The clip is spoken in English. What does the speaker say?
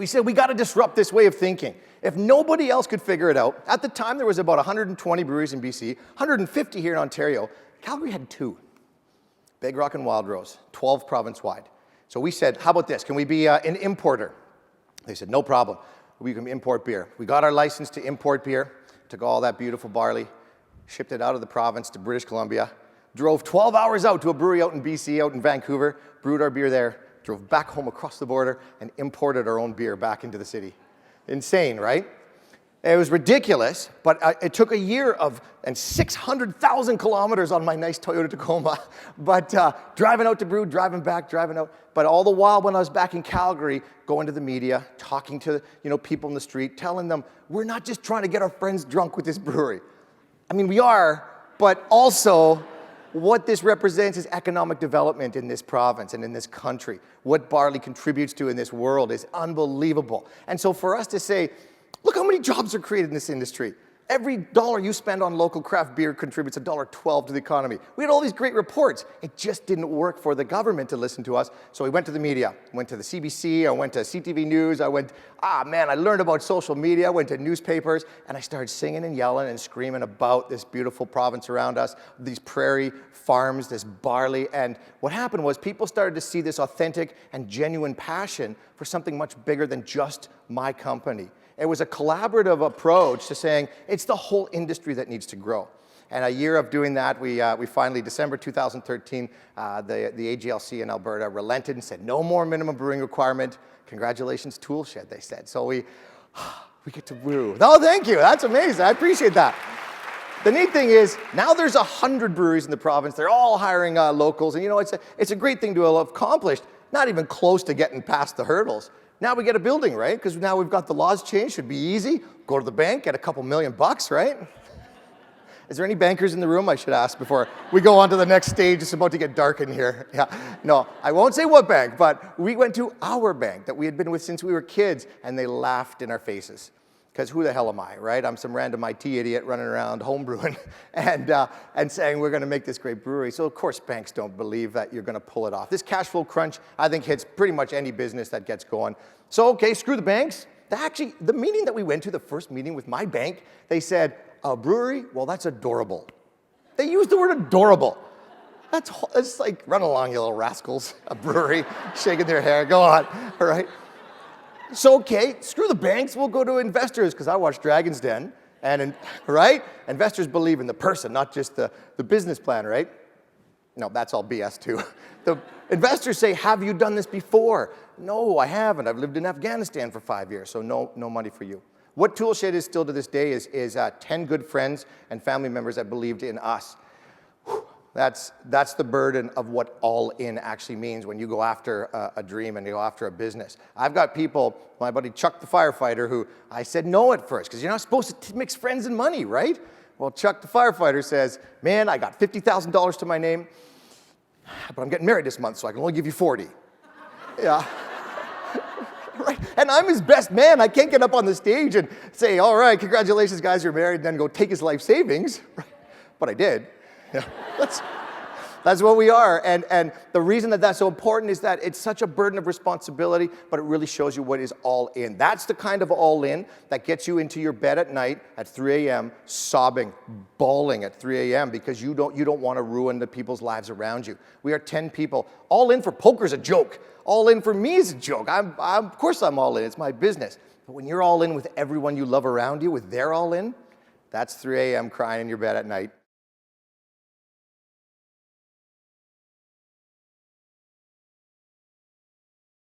We said, we got to disrupt this way of thinking. If nobody else could figure it out, at the time there was about 120 breweries in BC, 150 here in Ontario. Calgary had 2. Big Rock and Wild Rose, 12 province-wide. So we said, how about this? Can we be an importer? They said, no problem. We can import beer. We got our license to import beer, took all that beautiful barley, shipped it out of the province to British Columbia, drove 12 hours out to a brewery out in BC, out in Vancouver, brewed our beer there, drove back home across the border, and imported our own beer back into the city. Insane, right? It was ridiculous, but it took a year and 600,000 kilometers on my nice Toyota Tacoma, but driving out to brew, driving back, driving out. But all the while when I was back in Calgary, going to the media, talking to people in the street, telling them, we're not just trying to get our friends drunk with this brewery. I mean, we are, but also what this represents is economic development in this province and in this country. What barley contributes to in this world is unbelievable. And so for us to say, look how many jobs are created in this industry. Every dollar you spend on local craft beer contributes $1.12 to the economy. We had all these great reports. It just didn't work for the government to listen to us. So we went to the media, went to the CBC, I went to CTV News, I learned about social media, I went to newspapers, and I started singing and yelling and screaming about this beautiful province around us, these prairie farms, this barley. And what happened was people started to see this authentic and genuine passion for something much bigger than just my company. It was a collaborative approach to saying it's the whole industry that needs to grow. And a year of doing that, we finally, December 2013, the AGLC in Alberta relented and said, no more minimum brewing requirement. Congratulations, Tool Shed, they said. So we get to brew. Oh, thank you. That's amazing. I appreciate that. The neat thing is, now there's 100 breweries in the province. They're all hiring locals. And it's a great thing to have accomplished, not even close to getting past the hurdles. Now we get a building, right? Because now we've got the laws changed. Should be easy. Go to the bank, get a couple $1 million, right? Is there any bankers in the room? I should ask before we go on to the next stage. It's about to get dark in here. Yeah. No, I won't say what bank, but we went to our bank that we had been with since we were kids, and they laughed in our faces. Because who the hell am I, right? I'm some random IT idiot running around homebrewing and saying we're going to make this great brewery. So of course banks don't believe that you're going to pull it off. This cash flow crunch, I think, hits pretty much any business that gets going. So okay, screw the banks. Actually, the meeting that we went to, the first meeting with my bank, they said, a brewery? Well, that's adorable. They used the word adorable. It's like, run along, you little rascals. A brewery, shaking their hair. Go on, all right? So, okay, screw the banks, we'll go to investors, because I watch Dragon's Den, right? Investors believe in the person, not just the business plan, right? No, that's all BS too. The investors say, have you done this before? No, I haven't. I've lived in Afghanistan for 5 years, so no money for you. What Tool Shed is still to this day is 10 good friends and family members that believed in us. That's the burden of what all in actually means when you go after a dream and you go after a business. I've got people, my buddy Chuck the firefighter, who I said no at first, because you're not supposed to mix friends and money, right? Well, Chuck the firefighter says, man, I got $50,000 to my name, but I'm getting married this month, so I can only give you 40. Yeah. Right? And I'm his best man. I can't get up on the stage and say, all right, congratulations, guys, you're married, and then go take his life savings. Right? But I did. Yeah, that's what we are. And the reason that that's so important is that it's such a burden of responsibility, but it really shows you what is all in. That's the kind of all in that gets you into your bed at night at 3 a.m. sobbing, bawling at 3 a.m. because you don't want to ruin the people's lives around you. We are 10 people. All in for poker's a joke. All in for me is a joke. Of course I'm all in. It's my business. But when you're all in with everyone you love around you, with their all in, that's 3 a.m. crying in your bed at night.